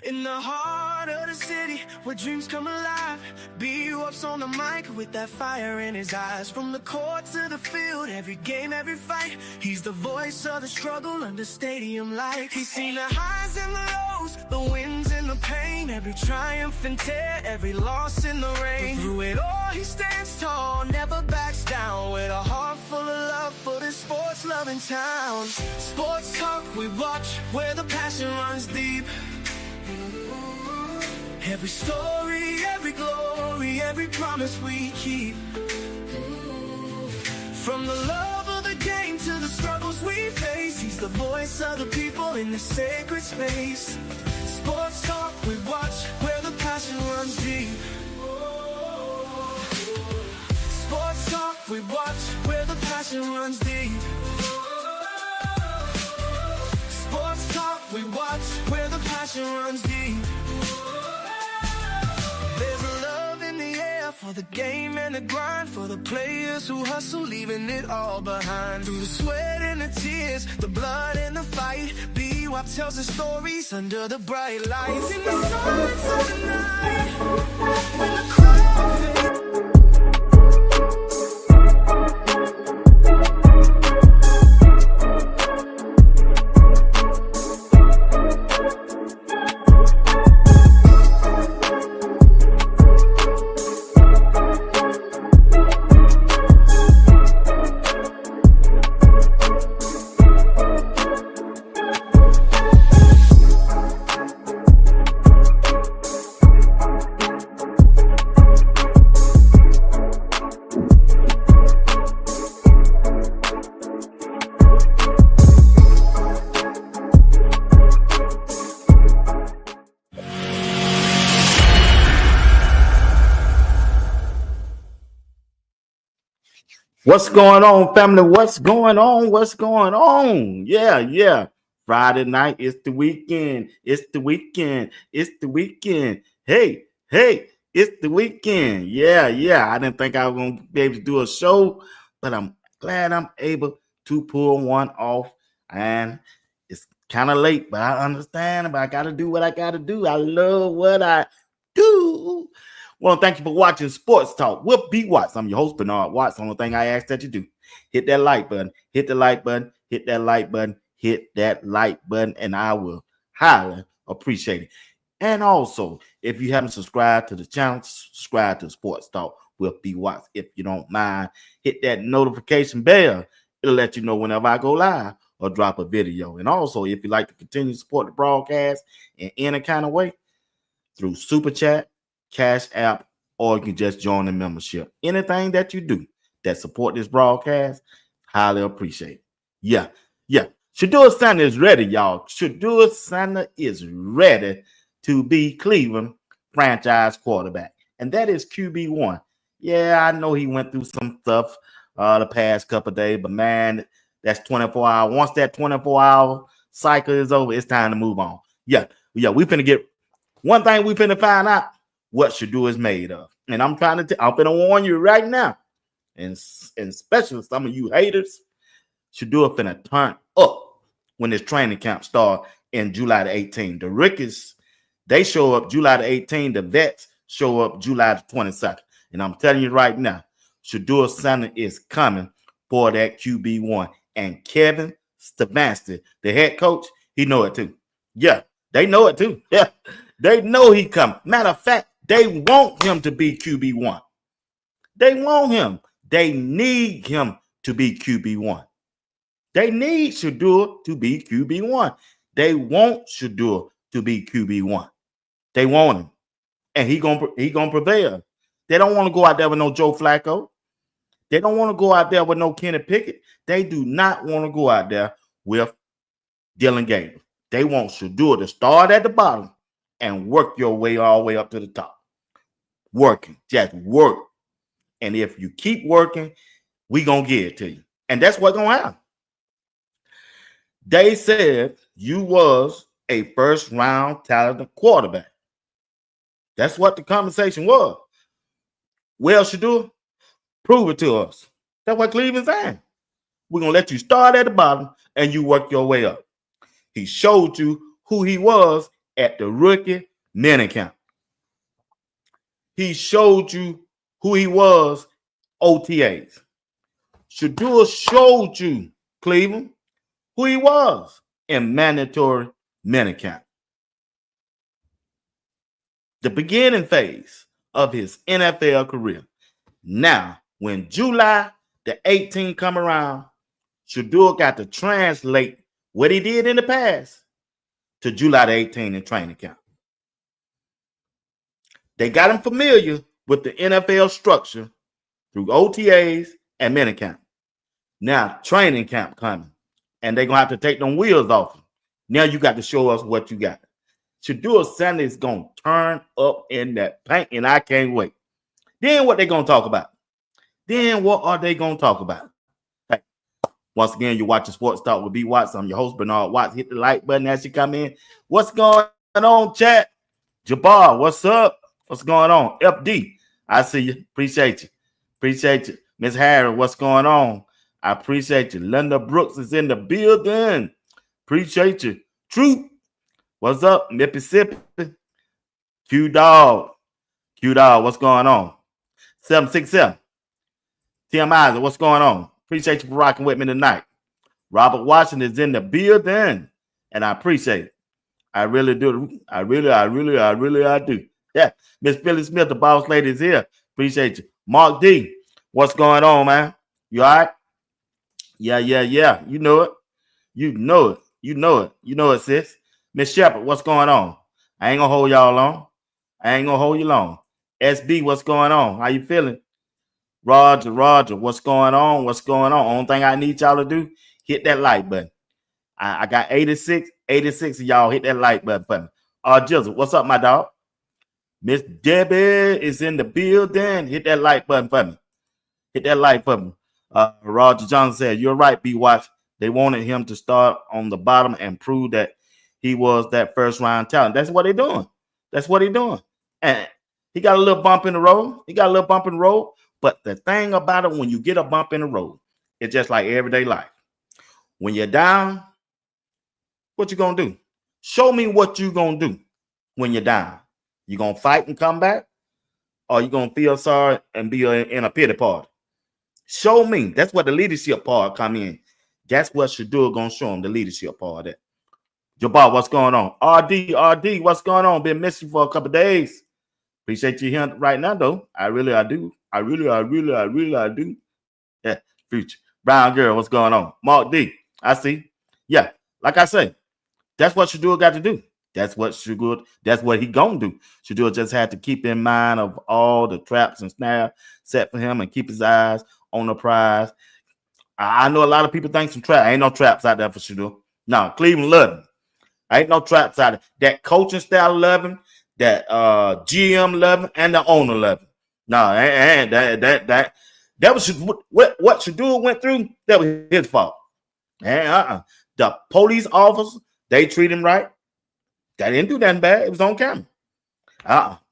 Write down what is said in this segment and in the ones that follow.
In the heart of the city, where dreams come alive, BROWNS on the mic with that fire in his eyes. From the court to the field, every game, every fight, he's the voice of the struggle under stadium lights. He's seen the highs and the lows, the wins and the pain, every triumph and tear, every loss in the rain. But through it all, he stands tall, never backs down, with a heart full of love for this sports-loving town. Sports talk we watch, where the passion runs deep. Every story, every glory, every promise we keep. From the love of the game to the struggles we face, he's the voice of the people in this sacred space. Sports talk we watch, where the passion runs deep. Sports talk we watch, where the passion runs deep. Sports talk we watch, where the passion runs deep. There's a love in the air for the game and the grind, for the players who hustle, leaving it all behind. Through the sweat and the tears, the blood and the fight, BWAP tells the stories under the bright lights. In the silence of the night, when the crowd fades. What's going on, family? What's going on? What's going on? Yeah. Friday night, it's the weekend. It's the weekend. It's the weekend. Hey, it's the weekend. Yeah. I didn't think I was going to be able to do a show, but I'm glad I'm able to pull one off. And it's kind of late, but I understand. But I got to do what I got to do. I love what I do. Well, thank you for watching Sports Talk with B. Watts. I'm your host, Bernard Watts. The only thing I ask that you do, hit that like button, hit the like button, hit that like button, hit that like button, and I will highly appreciate it. And also, if you haven't subscribed to the channel, subscribe to Sports Talk with B. Watts. If you don't mind, hit that notification bell. It'll let you know whenever I go live or drop a video. And also, if you'd like to continue to support the broadcast in any kind of way, through Super Chat, Cash App, or you can just join the membership. Anything that you do that support this broadcast, highly appreciate it. Yeah. Shedeur Santa is ready, y'all. Shedeur Santa is ready to be Cleveland franchise quarterback, and that is QB1. Yeah, I know he went through some stuff the past couple of days, but man, that's 24 hours. Once that 24-hour cycle is over, it's time to move on. Yeah, we finna get one thing. We finna find out what Shedeur is made of. And I'm going to warn you right now, and especially some of you haters, Shedeur finna turn up when this training camp start in July the 18th. The rookies, they show up July the 18th. The vets show up July the 22nd. And I'm telling you right now, Shedeur Santa is coming for that QB1. And Kevin Stefanski, the head coach, he know it too. Yeah, they know it too. Yeah, they know he coming. Matter of fact, they want him to be QB1. They want him. They need him to be QB1. They need Shedeur to be QB1. They want Shedeur to be QB1. They want him. And he gonna prevail. They don't want to go out there with no Joe Flacco. They don't want to go out there with no Kenny Pickett. They do not want to go out there with Dylan Gabriel. They want Shedeur to start at the bottom and work your way all the way up to the top. Working, just work. And if you keep working, we gonna get it to you. And that's what's gonna happen. They said you was a first-round talented quarterback. That's what the conversation was. Well, Shedeur, prove it to us. That's what Cleveland's saying. We're gonna let you start at the bottom and you work your way up. He showed you who he was at the rookie minicamp. He showed you who he was, OTAs. Shedeur showed you, Cleveland, who he was in mandatory minicamp. The beginning phase of his NFL career. Now, when July the 18th come around, Shedeur got to translate what he did in the past to July the 18th in training camp. They got him familiar with the NFL structure through OTAs and minicamp. Now, training camp coming, and they're going to have to take them wheels off him. Now you got to show us what you got. Shedeur Sanders is going to turn up in that paint, and I can't wait. Then what they going to talk about? Then what are they going to talk about? Hey, once again, you're watching Sports Talk with B. Watts. I'm your host, Bernard Watts. Hit the like button as you come in. What's going on, chat? Jabbar, what's up? What's going on? FD, I see you. Appreciate you. Appreciate you. Miss Harris, what's going on? I appreciate you. Linda Brooks is in the building. Appreciate you. True. What's up, Mississippi? Q-Dog. Q-Dog, what's going on? 767. Tim Isaac, what's going on? Appreciate you for rocking with me tonight. Robert Washington is in the building, and I appreciate it. I really do. I do. Yeah. Miss Philly Smith, the boss lady, is here. Appreciate you. Mark D, what's going on, man? You all right? Yeah. You know it. You know it, sis. Miss Shepard, what's going on? I ain't gonna hold y'all long. I ain't gonna hold you long. SB, what's going on? How you feeling? Roger, what's going on? Only thing I need y'all to do, hit that like button. I got 86 of y'all. Hit that like button for me. Jizzle, what's up, my dog? Miss Debbie is in the building. Hit that like button for me. Hit that like for me. Roger Johnson said, you're right, B-Watch. They wanted him to start on the bottom and prove that he was that first round talent. That's what they're doing. And he got a little bump in the road. But the thing about it, when you get a bump in the road, it's just like everyday life. When you're down, what you going to do? Show me what you going to do when you're down. You going to fight and come back? Or you going to feel sorry and be in a pity party? Show me. That's what the leadership part come in. That's what Shedeur going to show him, the leadership part of that. Jabbar, what's going on? RD, what's going on? Been missing for a couple days. Appreciate you here right now, though. I really do. Yeah, future. Brown girl, what's going on? Mark D, I see. Yeah, like I say, that's what Shedeur got to do. That's what he gonna do. Shedeur just had to keep in mind of all the traps and snares set for him and keep his eyes on the prize. I know a lot of people think some traps. Ain't no traps out there for Shedeur. No, Cleveland love him. Ain't no traps out there. That coaching style love him. That GM love him, and the owner love him. No, and that was what Shedeur went through. That was his fault. And the police officers, they treat him right. They didn't do nothing bad. It was on camera.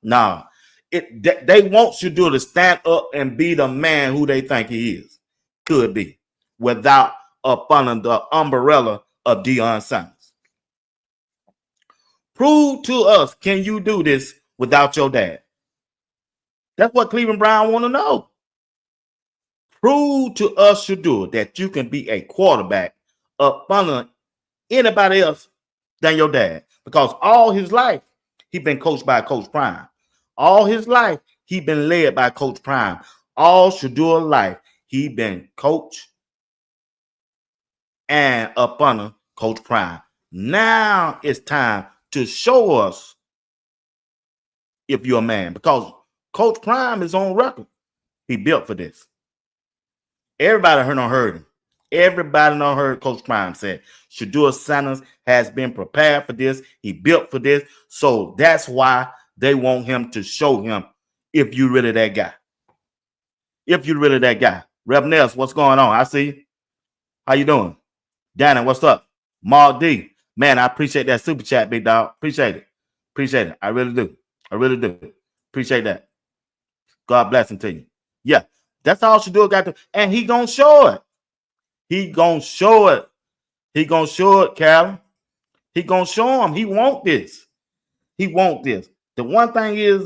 No. They want Shedeur to stand up and be the man who they think he is. Could be. Without up under the umbrella of Deion Sanders. Prove to us, can you do this without your dad? That's what Cleveland Brown want to know. Prove to us, Shedeur, that you can be a quarterback up under anybody else than your dad. Because all his life, he been coached by Coach Prime. All his life, he been led by Coach Prime. All Shedeur life, he been coached and up under Coach Prime. Now it's time to show us if you're a man, because Coach Prime is on record. He built for this. Everybody heard him. Everybody heard Coach Prime said Shedeur Sanders has been prepared for this. He built for this. So that's why they want him to show him if you really that guy. If you really that guy. Reb Nels, what's going on? I see you. How you doing? Danny, what's up? Mark D. Man, I appreciate that super chat, big dog. Appreciate it. I really do. Appreciate that. God bless him to you. Yeah, that's all Shedeur got to. And he gonna show it. He gonna show it, Calvin. He gonna show him. He want this. He want this. The one thing is,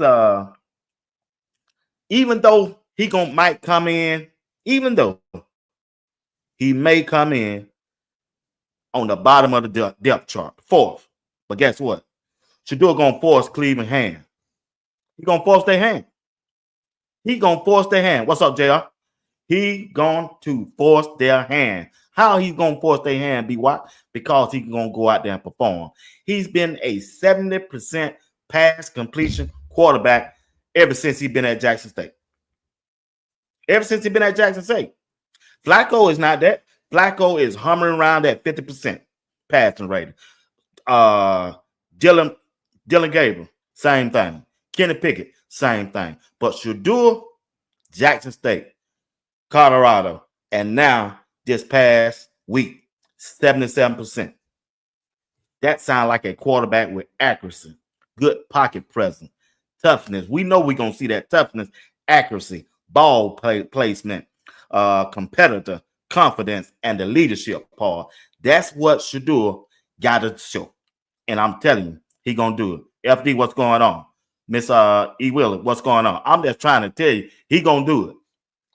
even though he might come in, even though he may come in on the bottom of the depth chart, fourth. But guess what? Shedeur gonna force Cleveland hand. He gonna force their hand. He gonna force their hand. What's up, JR? He going to force their hand. How he gonna force their hand? Be what? Because he gonna go out there and perform. He's been a 70% pass completion quarterback ever since he's been at Jackson State. Ever since he's been at Jackson State. Flacco is not that. Flacco is humming around at 50% passing rating. Dylan Gabriel, same thing. Kenny Pickett, same thing. But Shedeur, Jackson State, Colorado, and now this past week, 77%. That sounds like a quarterback with accuracy, good pocket presence, toughness. We know we're going to see that toughness, accuracy, ball placement, competitor, confidence, and the leadership part. That's what Shedeur got to show. And I'm telling you, he going to do it. FD, what's going on? Miss E. Willard, what's going on? I'm just trying to tell you, he going to do it.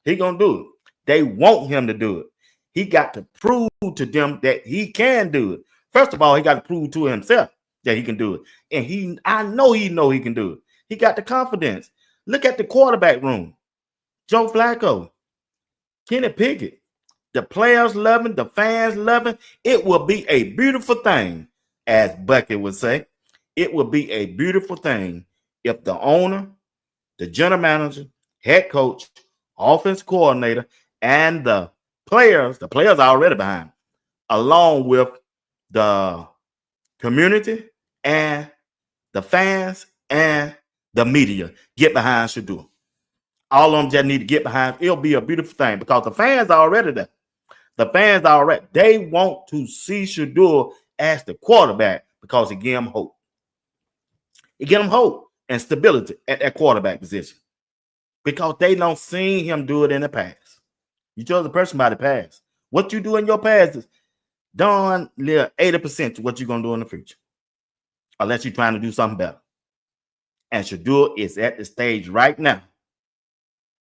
He going to do it. They want him to do it. He got to prove to them that he can do it. First of all, he got to prove to himself that he can do it. And I know he can do it. He got the confidence. Look at the quarterback room. Joe Flacco, Kenny Pickett. The players love him. The fans love him. It will be a beautiful thing, as Bucket would say. It will be a beautiful thing if the owner, the general manager, head coach, offense coordinator, and the players are already behind, along with the community and the fans and the media, get behind Shedeur. All of them just need to get behind. It'll be a beautiful thing because the fans are already there. The fans are already. They want to see Shedeur as the quarterback because it gives them hope. It gives them hope and stability at that quarterback position because they don't see him do it in the past. You judge the person by the past. What you do in your past is done 80% to what you're going to do in the future, unless you're trying to do something better. And Shedeur is at the stage right now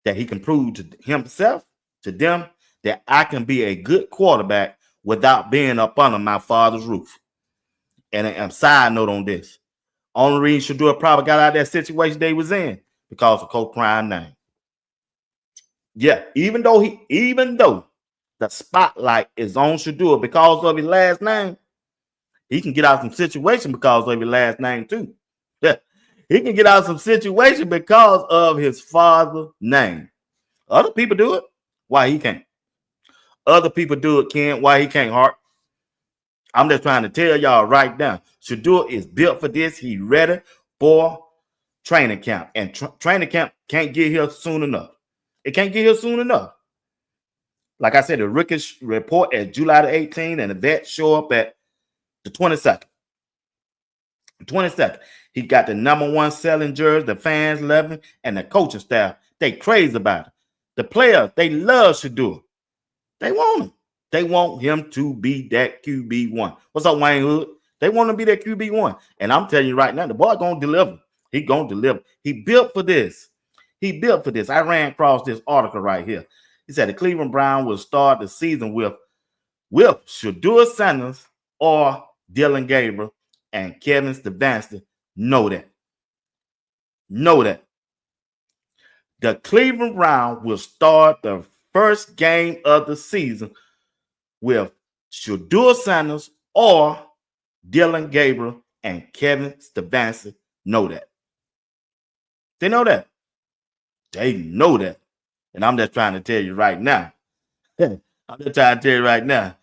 that he can prove to himself, to them, that I can be a good quarterback without being up under my father's roof. And a side note on this. Only reason Shedeur probably got out of that situation they was in because of Coach Prime's name. Yeah, even though the spotlight is on Shedeur because of his last name, he can get out of some situation because of his last name too. Yeah, he can get out of some situation because of his father's name. Other people do it. Why he can't? Other people do it, Ken. Why he can't, Hart? I'm just trying to tell y'all right now. Shedeur is built for this. He's ready for training camp. And training camp can't get here soon enough. It can't get here soon enough. Like I said, the rookie report at July the 18th and the vet show up at the 22nd. 22nd. He got the #1 selling jersey. The fans love him. And the coaching staff, they crazy about it. The players, they love Shedeur. They want him. They want him to be that QB1. What's up, Wayne Hood? They want to be that QB1. And I'm telling you right now, the boy going to deliver. He going to deliver. He built for this. He built for this. I ran across this article right here. He said the Cleveland Browns will start the season with Shedeur Sanders or Dylan Gabriel and Kevin Stefanski. Know that. Know that. The Cleveland Browns will start the first game of the season with Shedeur Sanders or Dylan Gabriel and Kevin Stefanski. Know that. They know that. They know that. And I'm just trying to tell you right now. I'm just trying to tell you right now.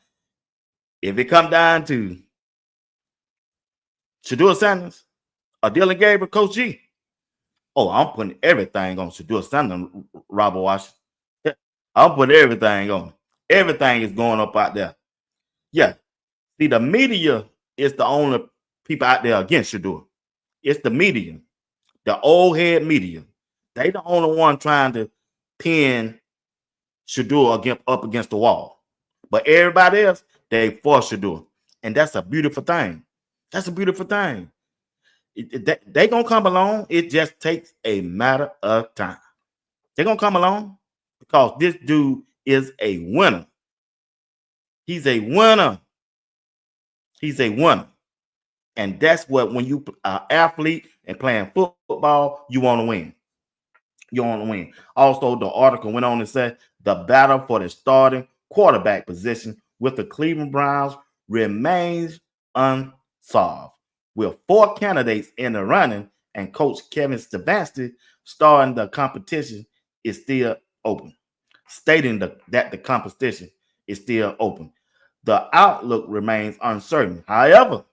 If it come down to Shedeur Sanders or Dylan Gabriel, Coach G, I'm putting everything on Shedeur Sanders, Robert Washington. I'm putting everything on. Everything is going up out there. Yeah. See, the media is the only people out there against Shedeur. It's the media, the old head media. They the only one trying to pin Shedeur up against the wall. But everybody else, they for Shedeur. And that's a beautiful thing. That's a beautiful thing. They gonna come along. It just takes a matter of time. They're gonna come along because this dude is a winner. He's a winner. He's a winner. And that's what, when you are athlete and playing football, you want to win. You want to win. Also, the article went on to say the battle for the starting quarterback position with the Cleveland Browns remains unsolved. With 4 candidates in the running and Coach Kevin Stefanski starting the competition is still open, stating that the competition is still open. The outlook remains uncertain. However,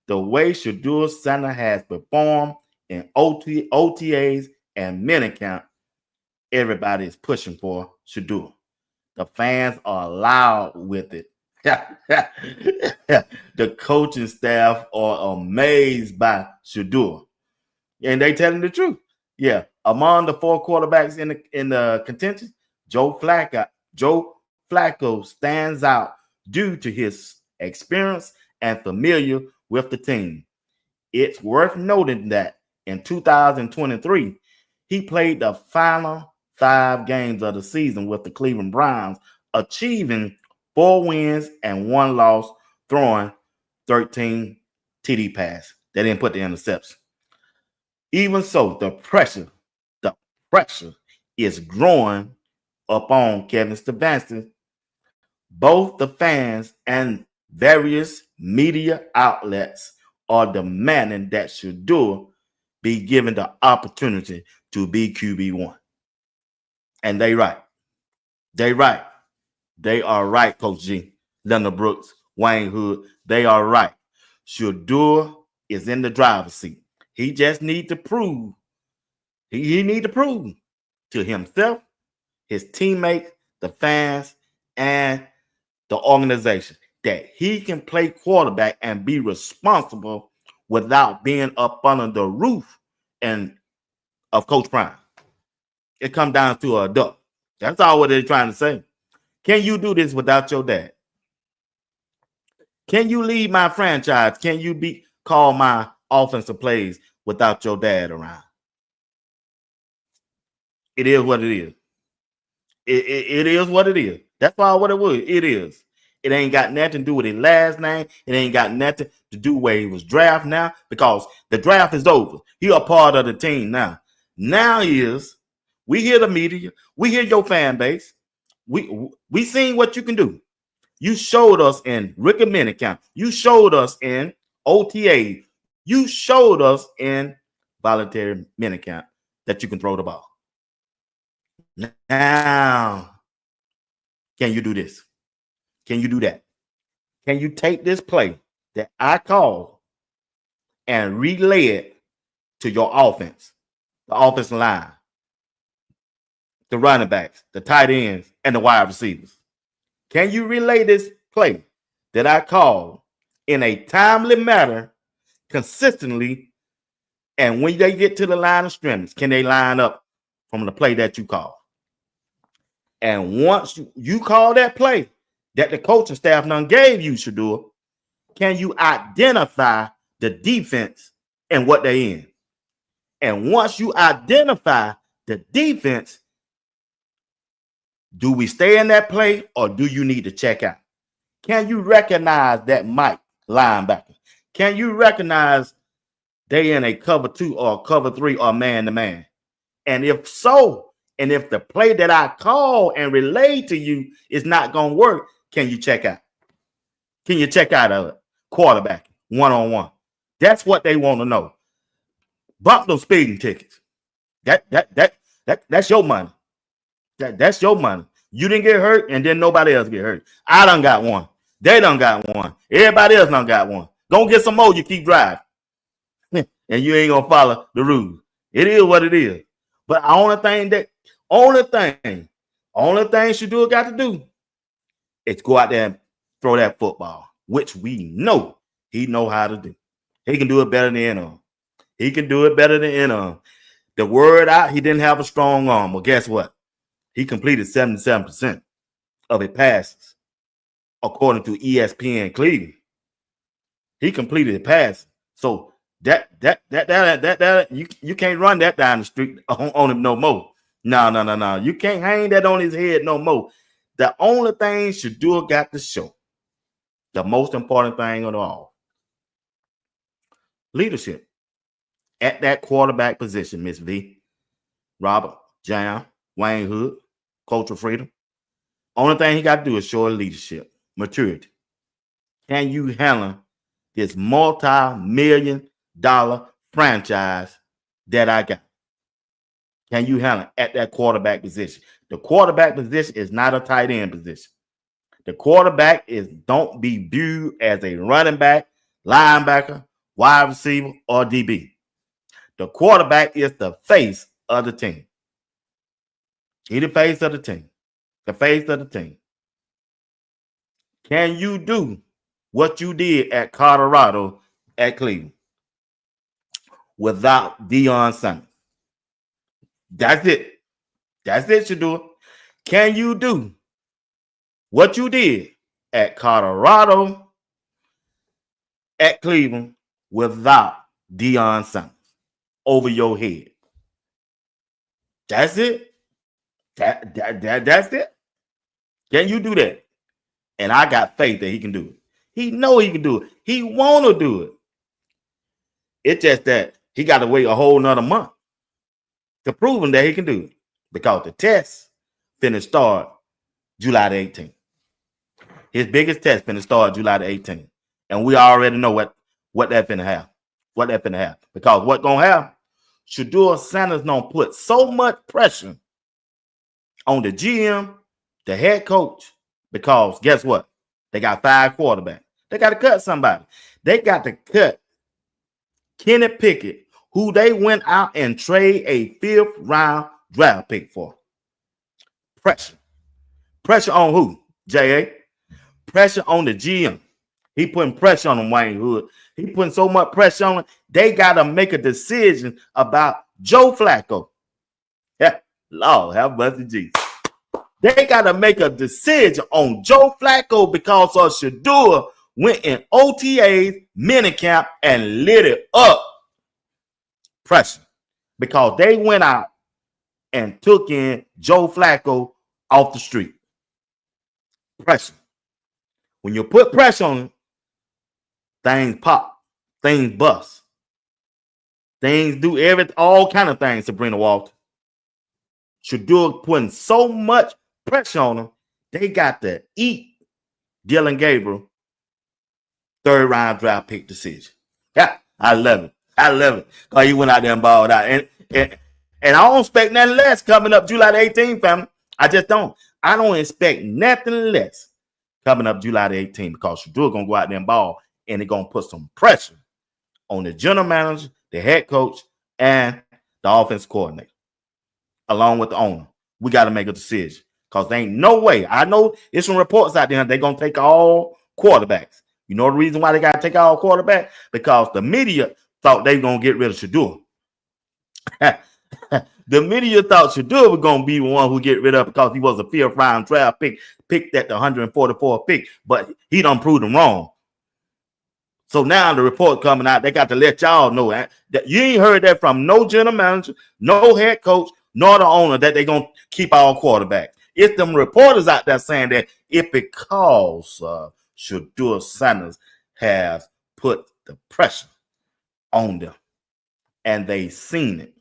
the way Shedeur Center has performed in OTAs and minicamp, everybody is pushing for Shedeur. The fans are loud with it. The coaching staff are amazed by Shedeur, and they telling the truth. Yeah, among the 4 quarterbacks in the contention, Joe Flacco stands out due to his experience and familiar with the team. It's worth noting that in 2023, he played the final 5 games of the season with the Cleveland Browns, achieving 4 wins and 1 loss, throwing 13 TD passes. They didn't put the interception. Even so, the pressure is growing upon Kevin Stefanski. Both the fans and various media outlets are demanding that Shedeur be given the opportunity to be QB1. And they right. They right. They are right, Coach G. Leonard Brooks, Wayne Hood. They are right. Shedeur is in the driver's seat. He just need to prove. He need to prove to himself, his teammates, the fans, and the organization that he can play quarterback and be responsible without being up under the roof and of Coach Prime. It comes down to a duck. That's all what they're trying to say. Can you do this without your dad? Can you lead my franchise? Can you call my offensive plays without your dad around? It is what it is. It is what it is. That's why what it was. It is. It ain't got nothing to do with his last name. It ain't got nothing to do where he was drafted now, because the draft is over. He a part of the team now. Now we hear the media. We hear your fan base. We seen what you can do. You showed us in Rick and Minicamp. You showed us in OTA. You showed us in voluntary minicamp that you can throw the ball. Now, can you do this? Can you do that? Can you take this play that I call and relay it to your offense, the offensive line, the running backs, the tight ends, and the wide receivers? Can you relay this play that I call in a timely manner, consistently, and when they get to the line of scrimmage, can they line up from the play that you call? And once you call that play that the coaching staff done gave you, Shedeur, can you identify the defense and what they in? And once you identify the defense, do we stay in that play or do you need to check out? Can you recognize that Mike linebacker? Can you recognize they in a cover 2 or cover 3 or man-to-man? And if so, and if the play that I call and relay to you is not going to work, can you check out? Can you check out a quarterback one-on-one? That's what they want to know. Bump those speeding tickets. That's your money. That's your money. You didn't get hurt, and then nobody else get hurt. I done got one. They done got one. Everybody else done got one. Don't get some more. You keep driving, and you ain't gonna follow the rules. It is what it is. But only thing Shedeur got to do is go out there and throw that football, which we know he know how to do. He can do it better than anyone. He can do it better than anyone. The word out, he didn't have a strong arm. Well, guess what? He completed 77% of his passes, according to ESPN Cleveland. He completed his pass So that you can't run that down the street on him no more. No. You can't hang that on his head no more. The only thing Shedeur got to show, the most important thing of all, leadership at that quarterback position, Miss V, Robert, Jam, Wayne Hood, Culture Freedom. Only thing he got to do is show leadership, maturity. Can you handle this multi-million-dollar franchise that I got? Can you handle it at that quarterback position? The quarterback position is not a tight end position. The quarterback don't be viewed as a running back, linebacker, wide receiver, or DB. The quarterback is the face of the team. He the face of the team. The face of the team. Can you do what you did at Colorado at Cleveland without Deion Sanders? That's it. That's it, Shedeur. Can you do what you did at Colorado at Cleveland without Deion Sanders over your head? That's it. That's it. Can you do that? And I got faith that he can do it. He know he can do it. He want to do it. It's just that he got to wait a whole nother month to prove him that he can do it, because the test finna start July the 18th. His biggest test finna start July the 18th. And we already know what that finna have. What that finna have. Because what gonna happen, Shedeur Sanders don't put so much pressure on the GM, the head coach, because guess what? They got 5 quarterbacks. They got to cut somebody. They got to cut Kenny Pickett, who they went out and trade a 5th round draft pick for. Pressure. Pressure on who? J.A.? Pressure on the GM. He putting pressure on him, Wayne Hood. He putting so much pressure on him. They got to make a decision about Joe Flacco. Yeah, Lord, have mercy, Jesus. They got to make a decision on Joe Flacco because of Shedeur went in OTAs, minicamp, and lit it up. Pressure. Because they went out and took in Joe Flacco off the street. Pressure. When you put pressure on him, things pop. Things bust. Things do all kind of things to bring the Walter. Shedeur putting so much pressure on them, they got to eat Dylan Gabriel 3rd round draft pick decision. Yeah, I love it. I love it. Because he went out there and balled out. And I don't expect nothing less coming up July the 18th, family. I just don't. I don't expect nothing less coming up July the 18th, because Shedeur going to go out there and ball, and they're going to put some pressure on the general manager, the head coach, and the offensive coordinator, along with the owner. We got to make a decision, because there ain't no way. I know there's some reports out there they're going to take all quarterbacks. You know the reason why they got to take all quarterbacks? Because the media thought they were going to get rid of Shedeur. The media thought Shedeur was going to be the one who get rid of, because he was a 5th round draft pick, picked at the 144th pick, but he done proved them wrong. So now the report coming out, they got to let y'all know that you ain't heard that from no general manager, no head coach, nor the owner, that they're going to keep all quarterbacks. It's them reporters out there saying that it's because Shedeur Sanders has put the pressure on them, and they seen it.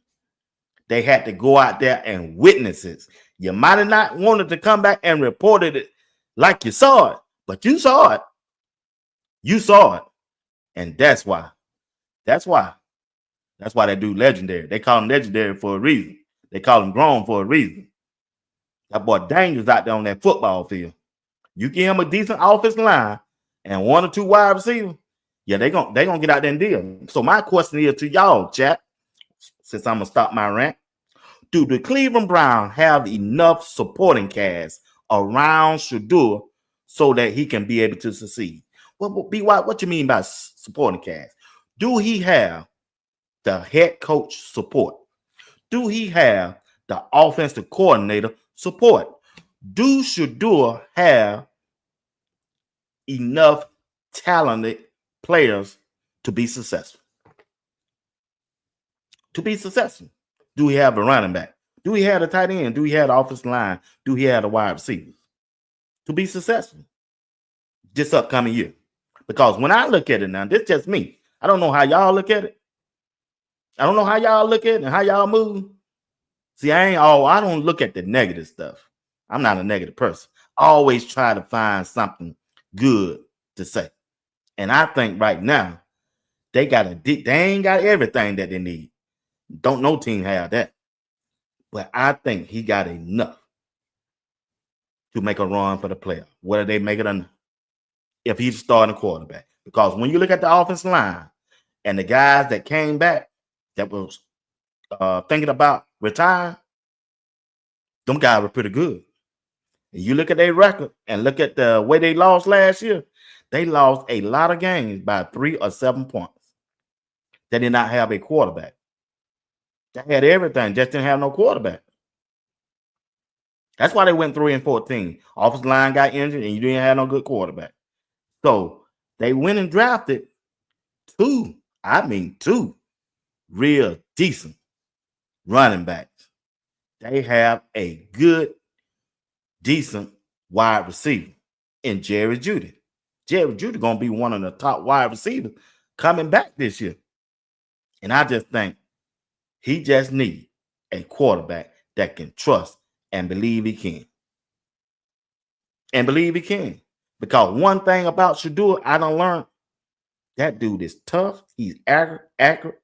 They had to go out there and witness it. You might have not wanted to come back and reported it like you saw it, but you saw it. You saw it. And that's why they do legendary. They call him legendary for a reason. They call him grown for a reason. That boy dangerous out there on that football field. You give him a decent offensive line and 1 or 2 wide receivers, yeah, they gonna get out there and deal. So my question is to y'all, chat, since I'm gonna stop my rant. Do the Cleveland Browns have enough supporting cast around Shedeur so that he can be able to succeed? Well, B.Y., what you mean by supporting cast? Do he have the head coach support? Do he have the offensive coordinator support? Do Shedeur have enough talented players to be successful? to be successful? Do we have a running back? Do we have a tight end? Do we have the offensive line? Do we have the wide receivers to be successful this upcoming year? Because when I look at it now, this is just me. I don't know how y'all look at it. I don't know how y'all look at it and how y'all move. See, I don't look at the negative stuff. I'm not a negative person. I always try to find something good to say. And I think right now, they ain't got everything that they need. Don't no team have that. But I think he got enough to make a run for the playoff. Whether they make it or not. If he's starting quarterback. Because when you look at the offensive line and the guys that came back that was thinking about retiring, them guys were pretty good. And you look at their record and look at the way they lost last year, they lost a lot of games by 3 or 7 points. They did not have a quarterback. They had everything, just didn't have no quarterback. That's why they went 3-14. Offensive line got injured and you didn't have no good quarterback. So they went and drafted two real decent running backs. They have a good, decent wide receiver in Jerry Jeudy. Jerry Jeudy going to be one of the top wide receivers coming back this year. And I just think he just needs a quarterback that can trust and believe he can. And believe he can. Because one thing about Shedeur, I done learned, that dude is tough. He's accurate,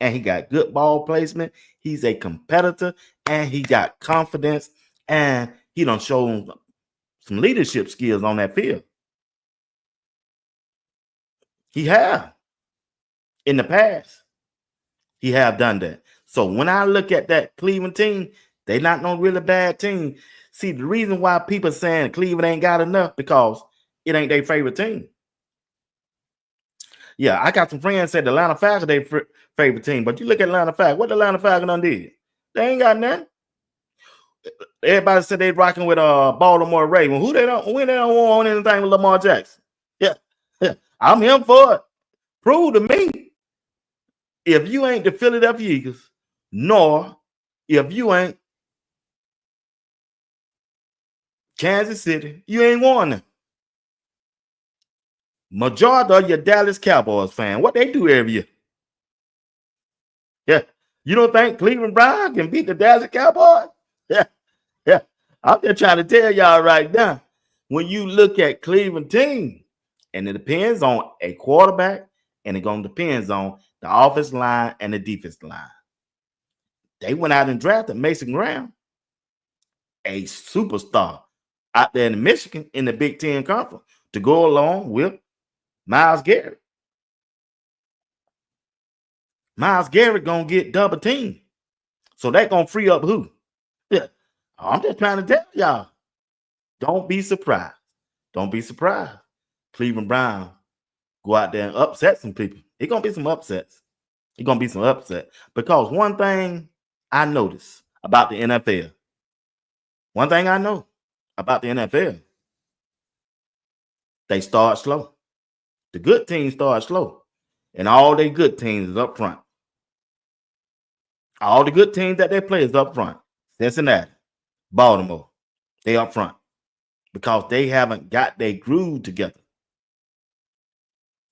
and he got good ball placement. He's a competitor, and he got confidence, and he done shown some leadership skills on that field. He have. In the past, he have done that. So when I look at that Cleveland team, they not no really bad team. See, the reason why people saying Cleveland ain't got enough because it ain't their favorite team. Yeah, I got some friends said the Atlanta Falcons their favorite team, but you look at Atlanta Falcons, what the Atlanta Falcons done did? They ain't got nothing. Everybody said they rocking with Baltimore Ravens. When they don't want anything with Lamar Jackson. Yeah, I'm him for it. Prove to me if you ain't the Philadelphia Eagles, nor if you ain't Kansas City, you ain't won them. Majority of your Dallas Cowboys fan, what they do every year. Yeah. You don't think Cleveland Browns can beat the Dallas Cowboys? Yeah. I'm just trying to tell y'all right now. When you look at Cleveland team, and it depends on a quarterback, and it gonna depends on the offensive line and the defensive line. They went out and drafted Mason Graham, a superstar out there in Michigan in the Big Ten Conference, to go along with Myles Garrett. Myles Garrett gonna get double team. So that gonna free up who? Yeah. I'm just trying to tell y'all. Don't be surprised. Don't be surprised. Cleveland Browns go out there and upset some people. It's gonna be some upsets. It's gonna be some upset. Because one thing I noticed about the NFL, one thing I know about the NFL, they start slow. The good teams start slow. And all they good teams is up front. All the good teams that they play is up front. Cincinnati, Baltimore, they up front. Because they haven't got their groove together.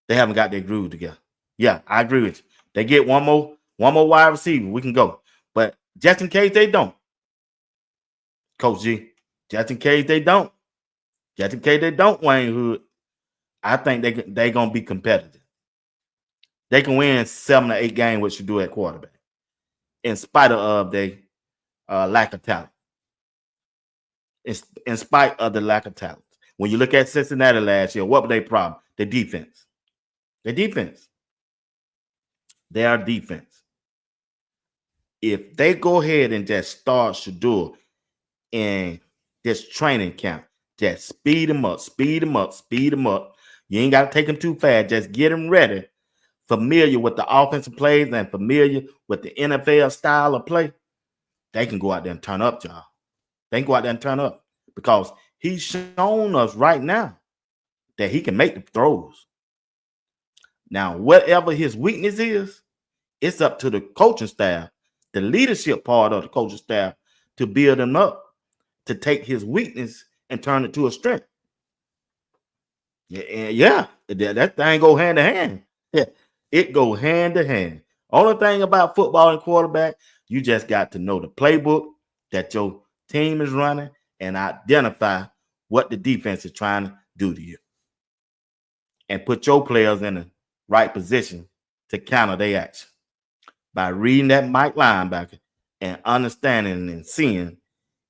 They haven't got their groove together. Yeah, I agree with you. They get one more wide receiver, we can go. But just in case they don't, Coach G, just in case they don't, Wayne Hood, I think they gonna be competitive. They can win 7 or 8 games, what you do at quarterback, in spite of their lack of talent. In spite of the lack of talent. When you look at Cincinnati last year, what were their problem? The defense. The defense. Their defense. If they go ahead and just start Shedeur in this training camp, just speed them up. You ain't got to take them too fast. Just get them ready, familiar with the offensive plays and familiar with the NFL style of play. They can go out there and turn up, y'all. They can go out there and turn up because he's shown us right now that he can make the throws. Now, whatever his weakness is, It's up to the coaching staff, the leadership part of the coaching staff, to build him up, to take his weakness and turn it to a strength. Yeah, that thing go hand to hand. Yeah, it go hand to hand. Only thing about football and quarterback, you just got to know the playbook that your team is running and identify what the defense is trying to do to you, and put your players in the right position to counter their action by reading that Mike linebacker and understanding and seeing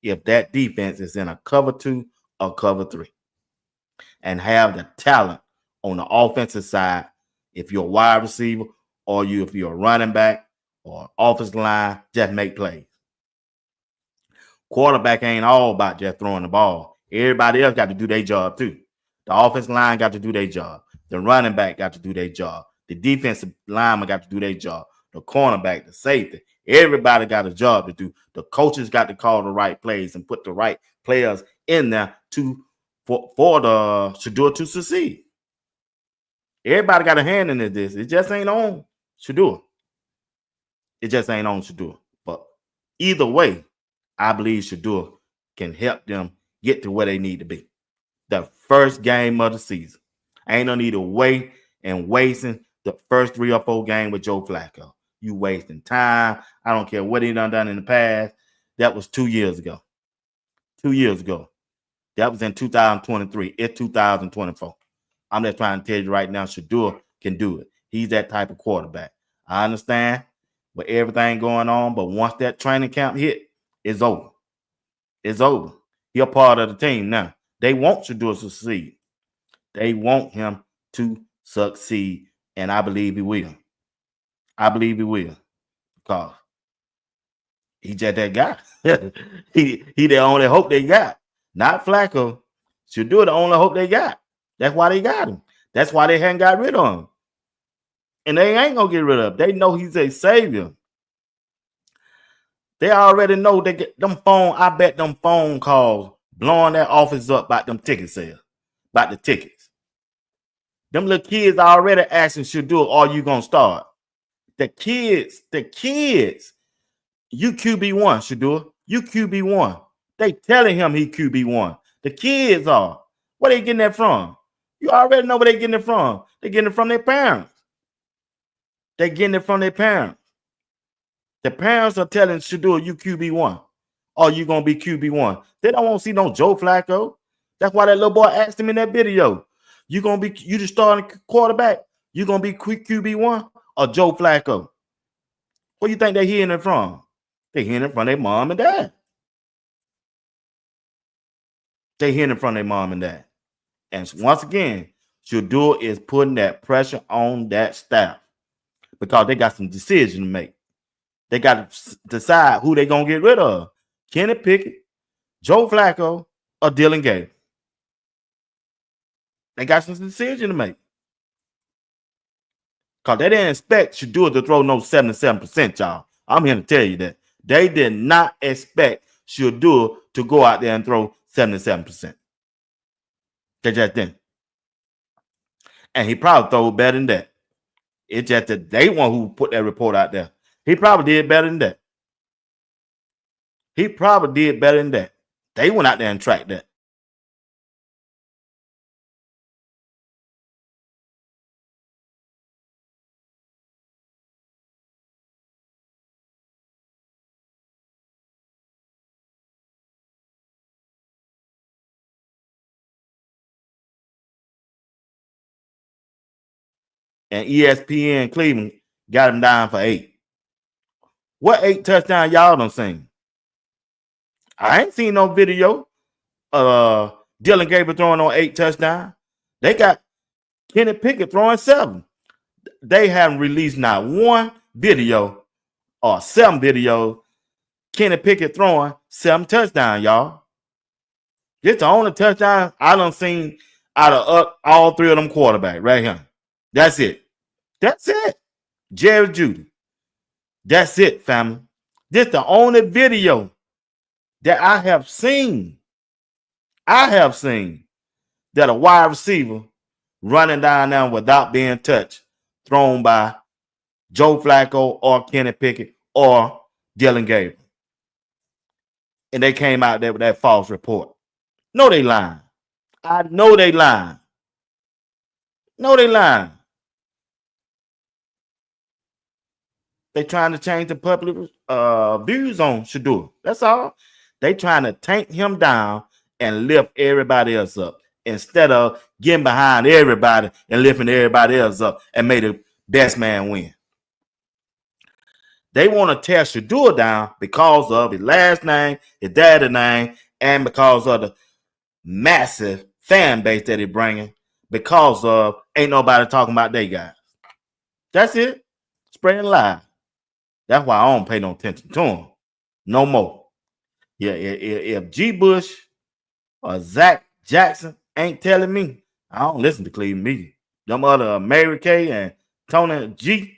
if that defense is in a cover 2 or cover 3, and have the talent on the offensive side. If you're a wide receiver or if you're a running back or offensive line, just make plays. Quarterback ain't all about just throwing the ball. Everybody else got to do their job too. The offensive line got to do their job. The running back got to do their job. The defensive lineman got to do their job. The cornerback, the safety, everybody got a job to do. The coaches got to call the right plays and put the right players in there for the Shedeur to succeed. Everybody got a hand in this. It just ain't on Shedeur. It just ain't on Shedeur. But either way, I believe Shedeur can help them get to where they need to be. The first game of the season. Ain't no need to wait and wasting the first 3 or 4 games with Joe Flacco. You wasting time. I don't care what he done in the past. That was 2 years ago. 2 years ago. That was in 2023. It's 2024. I'm just trying to tell you right now, Shedeur can do it. He's that type of quarterback. I understand with everything going on, but once that training camp hit, it's over. It's over. He's a part of the team now. They want Shedeur to succeed. They want him to succeed, and I believe he will. I believe he will, because he's just that guy. he the only hope they got. Not Flacco. Shedeur the only hope they got. That's why they got him. That's why they hadn't got rid of him. And they ain't going to get rid of him. They know he's a savior. They already know they get them I bet them phone calls blowing that office up about them ticket sales, about the tickets. Them little kids already asking Shedeur, are you going to start? The kids, you QB1, Shedeur. You QB1. They telling him he QB1. The kids are. Where they getting that from? You already know where they getting it from. They getting it from their parents. They getting it from their parents. The parents are telling Shedeur, you QB1. Or you going to be QB1. They don't want to see no Joe Flacco. That's why that little boy asked him in that video. You the starting quarterback? You going to be QB1 or Joe Flacco? Where you think they hearing it from? They hearing it from their mom and dad. They hearing it from their mom and dad. And once again, Shedeur is putting that pressure on that staff because they got some decision to make. They got to decide who they're going to get rid of. Kenny Pickett, Joe Flacco, or Dylan Gabriel. They got some decision to make. Because they didn't expect Shedeur to throw no 77%, y'all. I'm here to tell you that. They did not expect Shedeur to go out there and throw 77%. They just didn't. And he probably threw better than that. It's just that they one who put that report out there. He probably did better than that. He probably did better than that. They went out there and tracked that. And ESPN Cleveland got him down for 8. What 8 touchdowns y'all done seen? I ain't seen no video. Dylan Gabriel throwing on 8 touchdowns. They got Kenny Pickett throwing 7. They haven't released not one video or 7 videos. Kenny Pickett throwing 7 touchdowns, y'all. This the only touchdown I done seen out of all 3 of them quarterbacks right here. That's it. That's it. Jerry Jeudy. That's it, family. This the only video that I have seen that a wide receiver running down there without being touched, thrown by Joe Flacco or Kenny Pickett or Dylan Gabriel. And they came out there with that false report. No, they lying. I know they lying. No, they lying. They trying to change the public views on Shedeur. That's all. They trying to tank him down and lift everybody else up instead of getting behind everybody and lifting everybody else up and make the best man win. They want to tear Shedeur down because of his last name, his daddy's name, and because of the massive fan base that he's bringing. Because of ain't nobody talking about they guys. That's it. Spreading lies. That's why I don't pay no attention to him no more. Yeah, if G. Bush or Zach Jackson ain't telling me, I don't listen to Cleveland media. Them other Mary Kay and Tony G,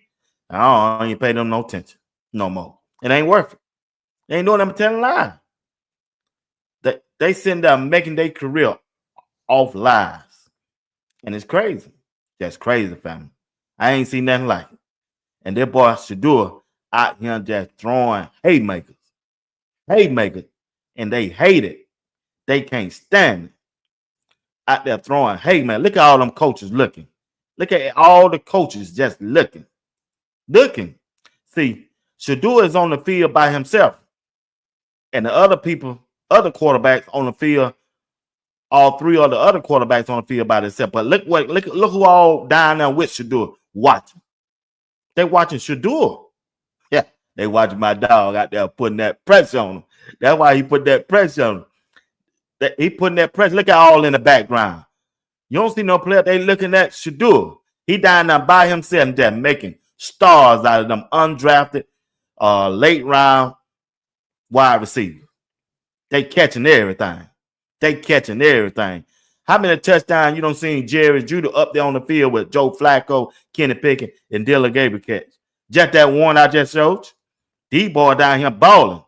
I don't even pay them no attention no more. It ain't worth it. They ain't doing them telling lies. They sitting there making their career off lies. And it's crazy. That's crazy, family. I ain't seen nothing like it. And their boy Shedeur out here just throwing haymakers. And they hate it. They can't stand it. Out there throwing haymakers. Look at all them coaches looking. Look at all the coaches just looking. See, Shedeur is on the field by himself. And the other quarterbacks on the field, all three of the other quarterbacks on the field by themselves. But look who all down there with Shedeur watching. They watching Shedeur. Yeah, they watching my dog out there putting that pressure on him. That's why he put that pressure on him. He putting that pressure. Look at all in the background. You don't see no player. They looking at Shedeur. He down there by himself and just making stars out of them undrafted late round wide receivers. They catching everything. How many touchdowns you don't see Jerry Judy up there on the field with Joe Flacco, Kenny Pickett, and Dylan Gabriel catch? Just that one I just showed you. These boys down here balling.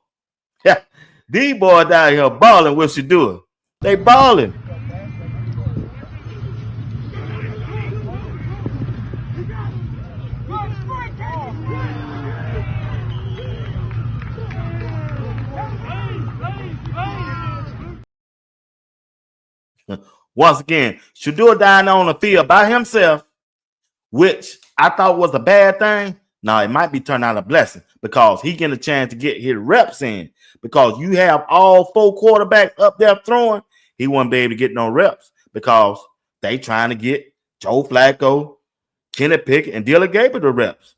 Yeah, these boys down here balling with Shedeur. They balling. Once again, Shedeur down on the field by himself, which I thought was a bad thing. Now, it might be turned out a blessing because he getting a chance to get his reps in. Because you have all four quarterbacks up there throwing, he won't be able to get no reps because they trying to get Joe Flacco, Kenny Pickett, and Dylan Gabriel the reps.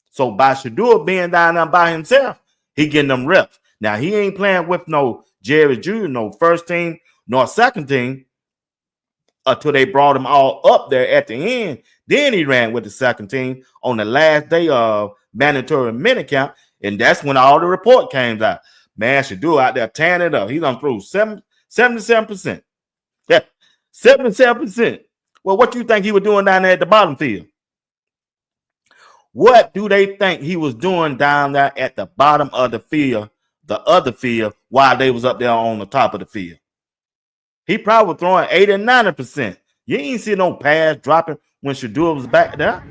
So by Shedeur being down there by himself, he getting them reps. Now, he ain't playing with no Jerry Jr., no first team, nor second team, until they brought him all up there at the end. Then he ran with the second team on the last day of mandatory minicamp, and that's when all the report came out. Man, Shedeur out there tearing it up. He's on through 77%. Yeah, 77%. Well, what do you think he was doing down there at the bottom field? What do they think he was doing down there at the bottom of the field, the other field, while they was up there on the top of the field? He probably was throwing 80 and 90%. You ain't see no pass dropping when Shedeur was back there.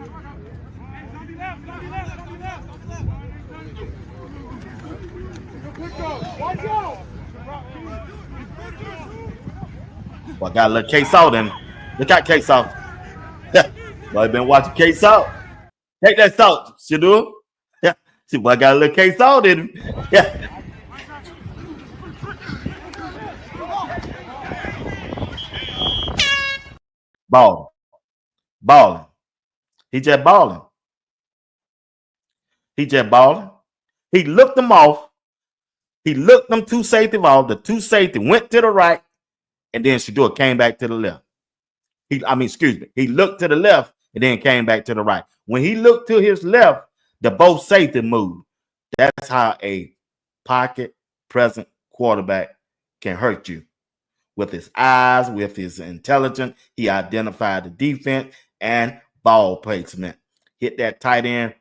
Well, I got a little K-Salt in. Look at K-Salt. Well, I've been watching K-Salt. Take that salt, Shedeur. Yeah. See, well, I got a little K-Salt in him. Yeah. Balling. He just balling. He looked them off. He looked them two safety off. The two safety went to the right, and then Shedeur came back to the left. He looked to the left and then came back to the right. When he looked to his left, the both safety moved. That's how a pocket present quarterback can hurt you. With his eyes, with his intelligence, he identified the defense and ball placement. Hit that tight end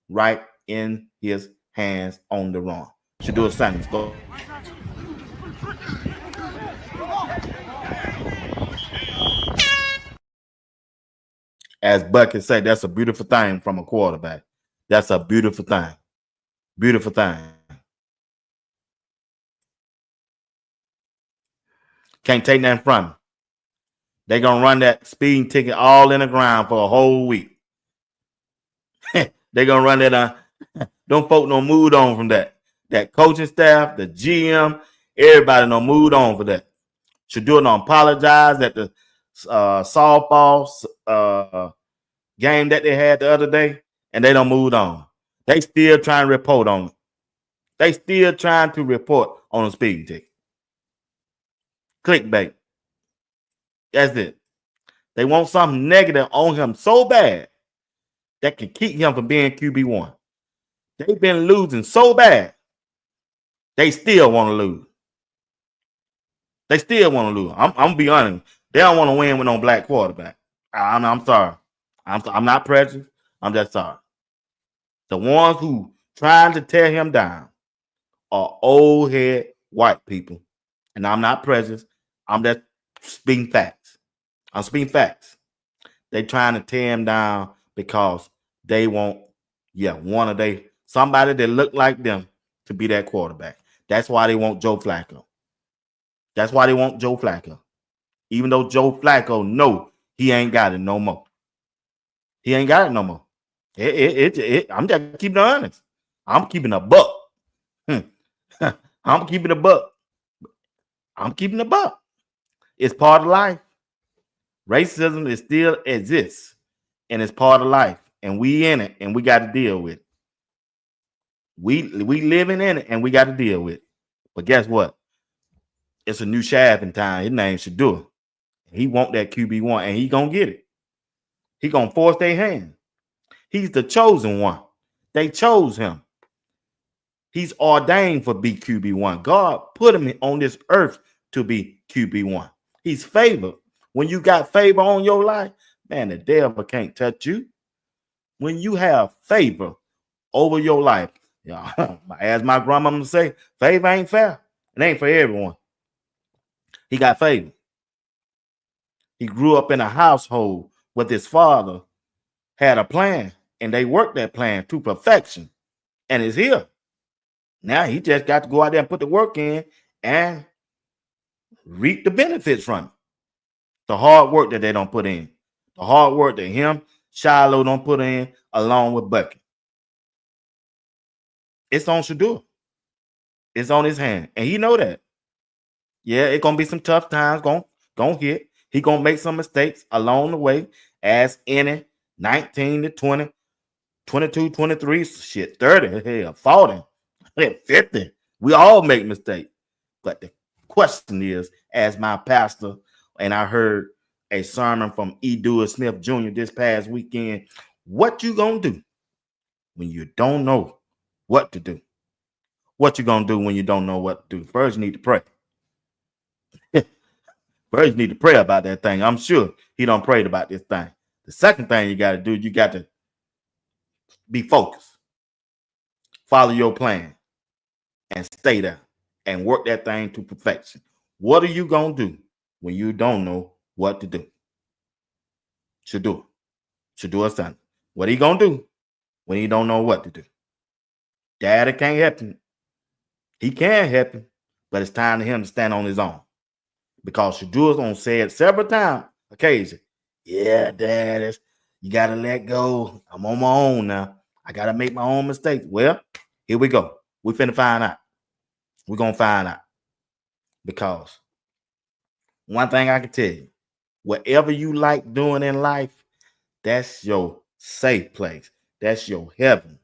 right in his hands on the run. Shedeur Sanders, go. As Buck can say, that's a beautiful thing from a quarterback. That's a beautiful thing. Beautiful thing. Can't take nothing from them. They're going to run that speeding ticket all in the ground for a whole week. They're going to run that. Them folk no moved on from that. That coaching staff, the GM, everybody no moved on for that. Shedeur don't apologize at the softball game that they had the other day, and they don't move on. They still trying to report on it. They still trying to report on the speeding ticket. Clickbait. That's it. They want something negative on him so bad that can keep him from being QB1. They've been losing so bad. They still want to lose. They still want to lose. I'm gonna be honest. They don't want to win with no black quarterback. I'm sorry. I'm not prejudiced. I'm just sorry. The ones who trying to tear him down are old head white people. And I'm not prejudiced. I'm just speaking facts. I'm speaking facts. They trying to tear him down because they want, somebody that look like them to be that quarterback. That's why they want Joe Flacco. That's why they want Joe Flacco. Even though Joe Flacco know he ain't got it no more. He ain't got it no more. I'm just keeping it honest. I'm keeping a buck. I'm keeping a buck. I'm keeping a buck. It's part of life. Racism is still exists, and it's part of life, and we in it, and we got to deal with it. We living in it, and we got to deal with it. But guess what? It's a new shaft in time. His name's Shedeur. He want that QB1, and he gonna get it. He gonna force their hand. He's the chosen one. They chose him. He's ordained for be QB1. God put him on this earth to be QB1. He's favored. When you got favor on your life, man, the devil can't touch you. When you have favor over your life, as my grandmama say, favor ain't fair. It ain't for everyone. He got favor. He grew up in a household with his father had a plan, and they worked that plan to perfection, and it's here. Now he just got to go out there and put the work in and reap the benefits from it. The hard work that they don't put in. The hard work that him, Shiloh don't put in along with Bucky. It's on Shedeur. It's on his hand. And he know that. Yeah, it's going to be some tough times going to hit. He going to make some mistakes along the way as any 19 to 20, 22, 23, shit, 30, hell, 40, 50. We all make mistakes. But the question is, as my pastor, and I heard a sermon from E. Dewey Smith Jr. this past weekend, what you going to do when you don't know what to do? What you going to do when you don't know what to do? First, you need to pray. First, you need to pray about that thing. I'm sure he don't pray about this thing. The second thing you got to do, you got to be focused. Follow your plan and stay there and work that thing to perfection. What are you going to do when you don't know what to do? Shedeur son. What are you going to do when you don't know what to do? Daddy can't help him. He can help him, but it's time for him to stand on his own. Because Shedeur's gonna say it several times, occasionally. Yeah, Dad, you gotta let go. I'm on my own now. I gotta make my own mistakes. Well, here we go. We finna find out. We're gonna find out. Because one thing I can tell you, whatever you like doing in life, that's your safe place. That's your heaven.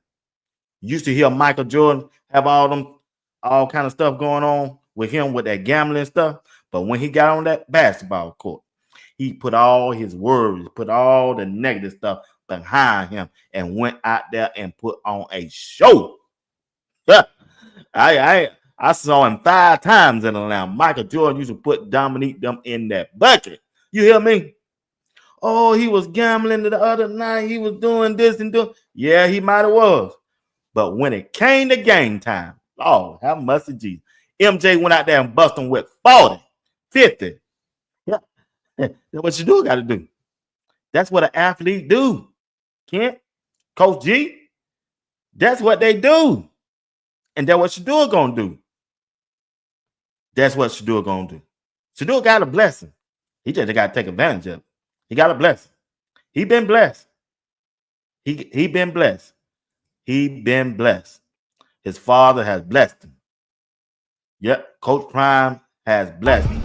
You used to hear Michael Jordan have all kind of stuff going on with him with that gambling stuff. But when he got on that basketball court, he put all his worries, put all the negative stuff behind him and went out there and put on a show. I saw him 5 times in Atlanta. Michael Jordan used to put Dominique them in that bucket. You hear me? Oh, he was gambling the other night. He was doing this and doing. Yeah, he might have was. But when it came to game time, oh, have mercy, Jesus. MJ went out there and busted him with 40, 50. Yeah. That's what you do got to do. That's what an athlete do. Kent, Coach G, That's what they do. And that's what Shedeur gonna do. That's what Shedeur gonna do. Shedeur got a blessing. He just got to take advantage of it. He got a blessing. He been blessed. He been blessed. He been blessed. His father has blessed him. Yep, Coach Prime has blessed him.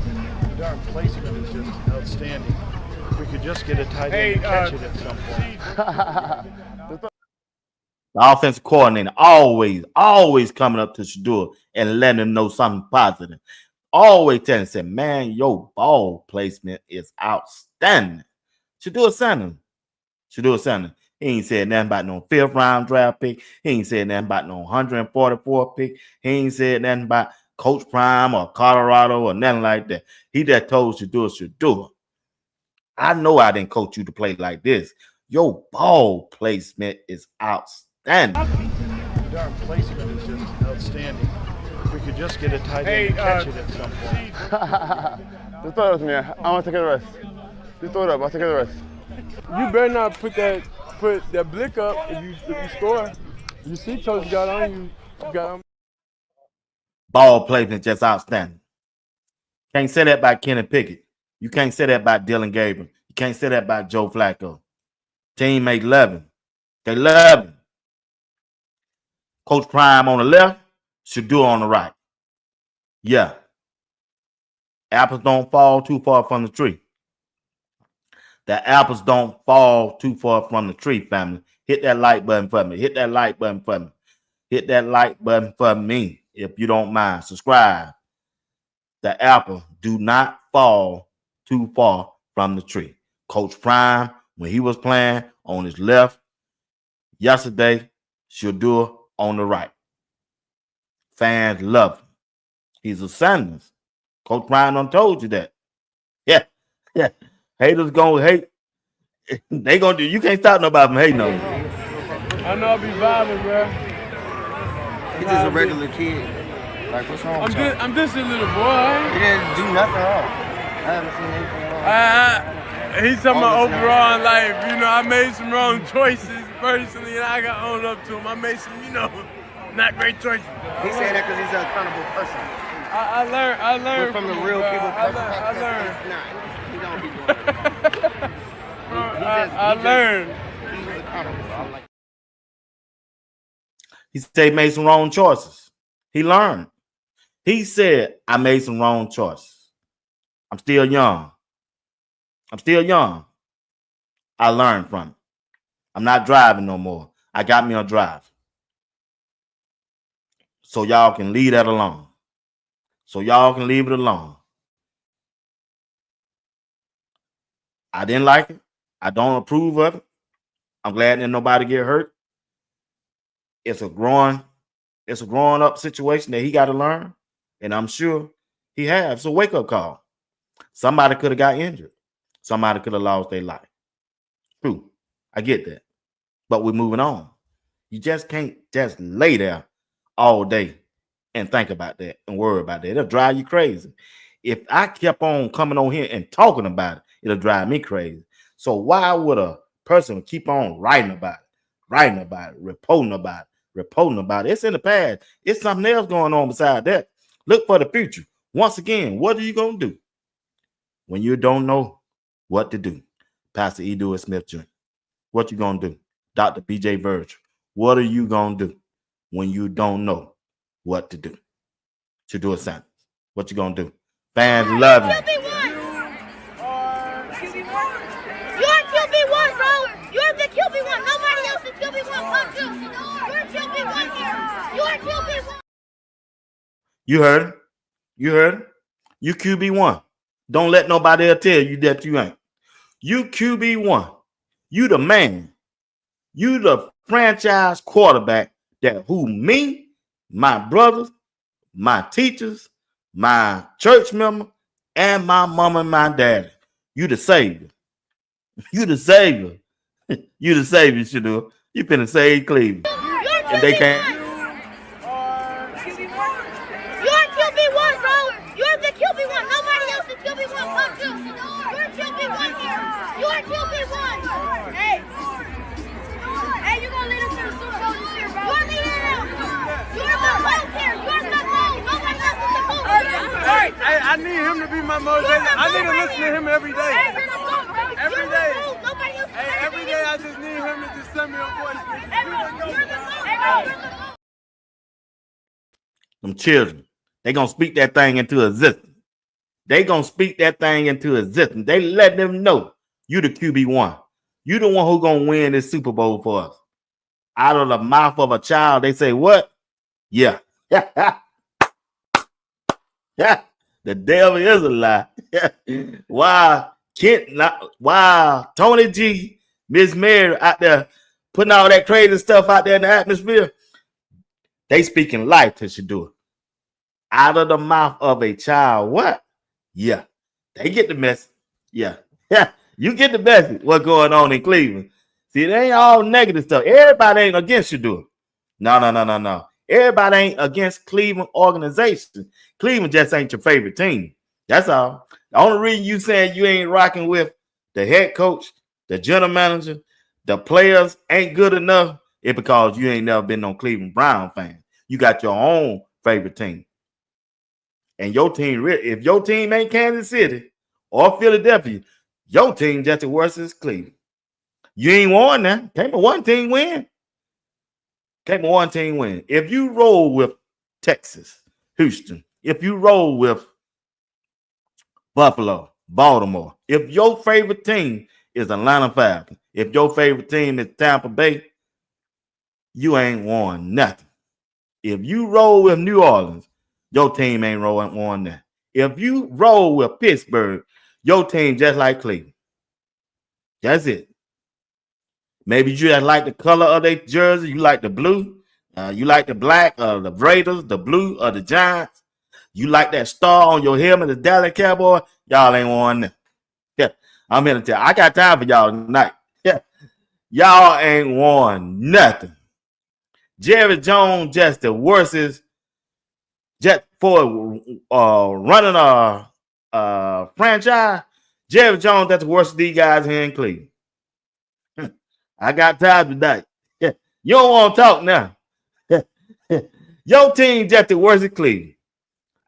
Darn placement is just outstanding. If we could just get a tight end and catch it at some point. The offensive coordinator always coming up to Shedeur and letting him know something positive. Always telling him, say, man, your ball placement is outstanding. Shedeur Sanders. Shedeur Sanders. He ain't said nothing about no 5th round draft pick. He ain't said nothing about no 144 pick. He ain't said nothing about Coach Prime or Colorado or nothing like that. He just told Shedeur, I know I didn't coach you to play like this. Your ball placement is outstanding. Darn placement is just outstanding. If we could just get a tight end and catch it at some point. Just throw it up to me. I want to take the rest. Just throw it up. I'll take the rest. You better not put that blick up if you score. You see, coach got on you. Got on. Ball placement just outstanding. Can't say that about Kenny Pickett. You can't say that about Dylan Gabriel. You can't say that about Joe Flacco. Teammate love him. They love him. Coach Prime on the left, Shedeur on the right. Yeah. Apples don't fall too far from the tree. The apples don't fall too far from the tree, family. Hit that like button for me. Hit that like button for me. Hit that like button for me if you don't mind. Subscribe. The apple do not fall too far from the tree. Coach Prime, when he was playing on his left yesterday, Shedeur on the right. Fans love him. He's a Sanders. Coach Prime done told you that. Yeah. Haters gonna hate. They gonna do. You can't stop nobody from hating on you. I know I be vibing, bro. He's just a regular kid. Like, what's wrong with you? I'm just a little boy. He didn't do nothing wrong. I haven't seen anything wrong. He's talking about overall in life. You know, I made some wrong choices personally, and I got owned up to him. I made some, not great choices. He said that because he's an accountable person. I learned from the real people. I learned. He's not. He don't be doing it. I learned. He was accountable. He said he made some wrong choices. He learned. He said, I made some wrong choices. I'm still young. I learned from it. I'm not driving no more. I got me a drive. So y'all can leave that alone. Leave it alone. I didn't like it. I don't approve of it. I'm glad that nobody get hurt. It's a growing up situation that he got to learn. And I'm sure he has. It's a wake-up call. Somebody could have got injured. Somebody could have lost their life. True. I get that. But we're moving on. You just can't just lay there all day and think about that and worry about that. It'll drive you crazy. If I kept on coming on here and talking about it, it'll drive me crazy. So why would a person keep on writing about it, reporting about it? It's in the past. It's something else going on beside that. Look for the future. Once again, what are you going to do when you don't know what to do? Pastor E. Dewey Smith Jr. What you going to do? Dr. B.J. Virgil. What are you going to do when you don't know what to do? Shedeur Sanders. What you going to do? Fans love you. QB1. You're QB1, bro. You're the QB1. Nobody else is QB1 but you. You're QB1 here. You're QB1. You heard it. You QB1. Don't let nobody else tell you that you ain't. You QB1. You the man. You the franchise quarterback that who me, my brothers, my teachers, my church member, and my mama and my daddy. You the savior. You the savior. You the savior, Shedeur. You finna save Cleveland. And they can't. You're QB1, bro. You're the QB1. Nobody else is QB1 but you. You're QB1 here. You're QB1. Hey, you gonna lead us to the Super Bowl this year, bro? my motivation. I need to listen to him every day. Every day. Hey, every day I just need him to just send me a voice. Them children, they gonna speak that thing into existence. They gonna speak that thing into existence. They let them know you the QB1. You the one who gonna win this Super Bowl for us. Out of the mouth of a child, they say what? Yeah. Yeah. The devil is a lie. Wow, wow, Tony G, Miss Mary out there putting all that crazy stuff out there in the atmosphere. They speaking life to Shedeur. Out of the mouth of a child, what? Yeah, they get the message. Yeah, you get the message. What's going on in Cleveland? See, it ain't all negative stuff. Everybody ain't against Shedeur. No. Everybody ain't against Cleveland organization. Cleveland just ain't your favorite team. That's all. The only reason you saying you ain't rocking with the head coach, the general manager, the players ain't good enough is because you ain't never been no Cleveland Brown fan. You got your own favorite team. And your team, if your team ain't Kansas City or Philadelphia, your team just as worse as Cleveland. You ain't won now. Can't but one team win. Can't but one team win. If you roll with Texas, Houston, if you roll with Buffalo, Baltimore, if your favorite team is Atlanta Falcons, if your favorite team is Tampa Bay, you ain't won nothing. If you roll with New Orleans, your team ain't won that. If you roll with Pittsburgh, your team just like Cleveland. That's it. Maybe you just like the color of their jersey. You like the blue. You like the black of the Raiders, the blue of the Giants. You like that star on your helmet, the Dallas Cowboy. Y'all ain't won that. Yeah, I'm here to tell you. I got time for y'all tonight. Yeah, y'all ain't won nothing. Jerry Jones just the worstest just for running a franchise. Jerry Jones, that's the worst of these guys here in Cleveland. I got time tonight. Yeah. You don't want to talk now. Your team just the worst of Cleveland.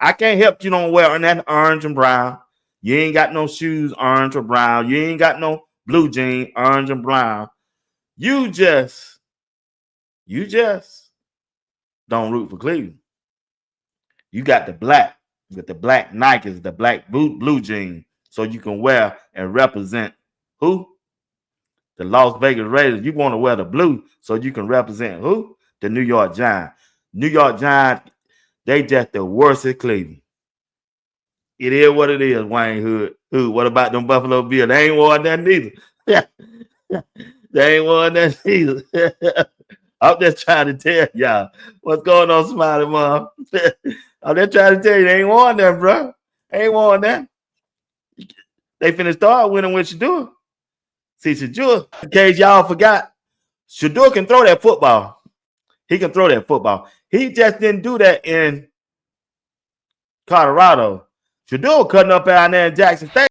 I can't help you don't wear that orange and brown. You ain't got no shoes orange or brown. You ain't got no blue jeans orange and brown. You just don't root for Cleveland. You got the black with the black Nikes, the black blue jeans, so you can wear and represent who? The Las Vegas Raiders. You want to wear the blue so you can represent who? The New York Giants. New York Giants, they just the worst at Cleveland. It is what it is, Wayne Hood. Who? What about them Buffalo Bills? They ain't won that neither. They ain't won that neither. I'm just trying to tell y'all what's going on, Smiley Mom. I'm just trying to tell you they ain't won that, bro. They ain't won that. They finna start winning with Shedeur. See, Shedeur, in case y'all forgot, Shedeur can throw that football. He can throw that football. He just didn't do that in Colorado. Shedeur cutting up out there in Jackson State.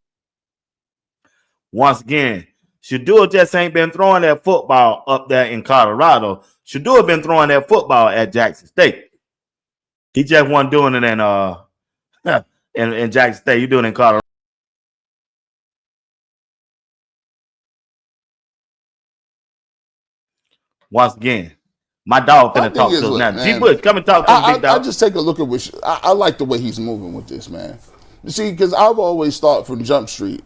Once again, Shedeur just ain't been throwing that football up there in Colorado. Shedeur been throwing that football at Jackson State. He just wasn't doing it in Jackson State. He doing it in Colorado. Once again, my dog finna talk to us now. G. Bush, come and talk to me, big dog. I just take a look at which I like the way he's moving with this, man. You see, because I've always thought from Jump Street,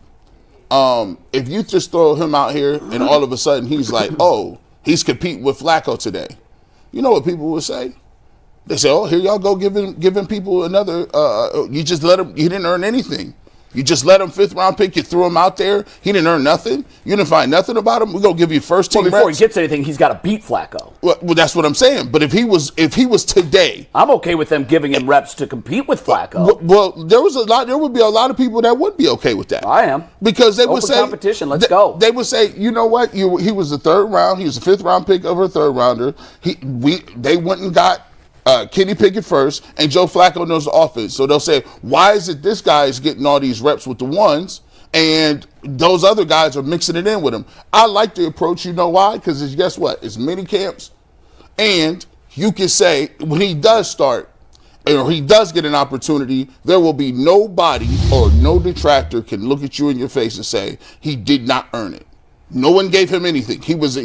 if you just throw him out here and all of a sudden he's like, oh, he's competing with Flacco today, you know what people would say? They say, oh, here y'all go giving people another. You just let him. He didn't earn anything. You just let him 5th round pick. You threw him out there. He didn't earn nothing. You didn't find nothing about him. We're gonna give you first team. Well, before reps. he gets anything, he's got to beat Flacco. Well, that's what I'm saying. But if he was today, I'm okay with them giving him reps to compete with Flacco. Well, there would be a lot of people that would be okay with that. I am, because they would say competition. Let's go. They would say, you know what? He was the 3rd round. He was a 5th round pick over a 3rd rounder. They went and got Kenny Pickett first, and Joe Flacco knows the offense. So they'll say, why is it this guy is getting all these reps with the ones, and those other guys are mixing it in with him? I like the approach. You know why? Because guess what? It's mini camps, and you can say when he does start, or he does get an opportunity, there will be nobody or no detractor can look at you in your face and say he did not earn it. No one gave him anything. He was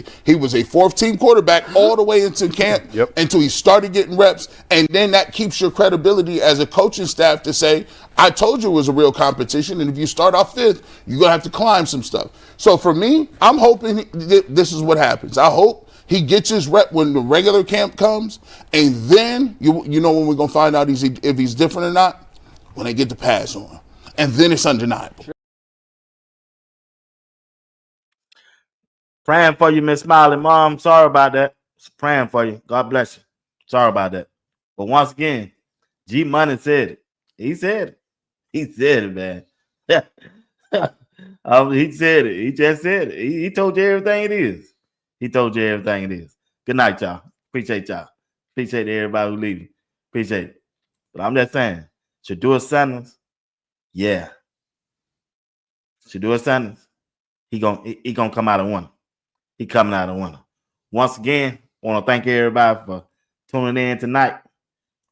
a fourth-team quarterback all the way into camp until he started getting reps, and then that keeps your credibility as a coaching staff to say, I told you it was a real competition, and if you start off fifth, you're going to have to climb some stuff. So for me, I'm hoping this is what happens. I hope he gets his rep when the regular camp comes, and then you know when we're going to find out if he's different or not? When they get the pass on. And then it's undeniable. Praying for you, Miss Smiley. Mom, sorry about that. Praying for you. God bless you. Sorry about that. But once again, G Money said it. He said it. He said it, man. He said it. He just said it. He told you everything it is. He told you everything it is. Good night, y'all. Appreciate y'all. Appreciate everybody who leaving. Appreciate it. But I'm just saying, Shedeur Sanders, yeah. Shedeur Sanders, he gonna come out and win. He coming out and winner. Once again, I want to thank everybody for tuning in tonight.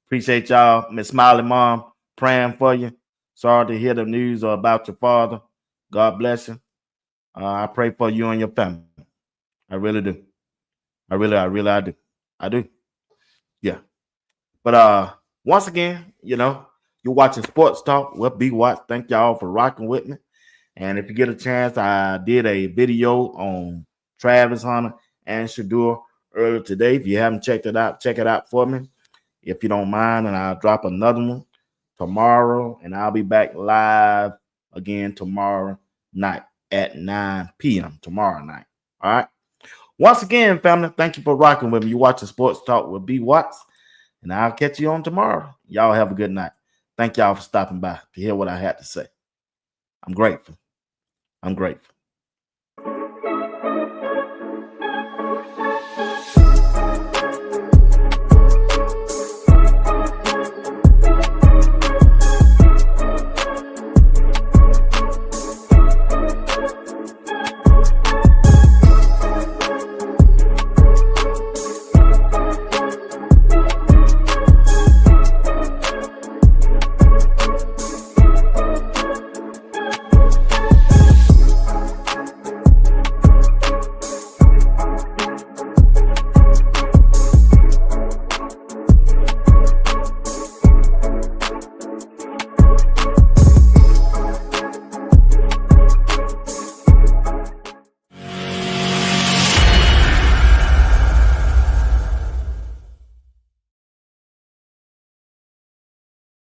Appreciate y'all. Miss Smiley Mom, praying for you. Sorry to hear the news about your father. God bless you. I pray for you and your family. I really do. I do. I do. Yeah. But once again, you're watching Sports Talk with B. Watts. Thank y'all for rocking with me. And if you get a chance, I did a video on Travis Hunter and Shedeur earlier today. If you haven't checked it out, check it out for me. If you don't mind, and I'll drop another one tomorrow, and I'll be back live again tomorrow night at 9 p.m. tomorrow night. All right. Once again, family, thank you for rocking with me. You watching Sports Talk with B. Watts, and I'll catch you on tomorrow. Y'all have a good night. Thank y'all for stopping by to hear what I had to say. I'm grateful. I'm grateful.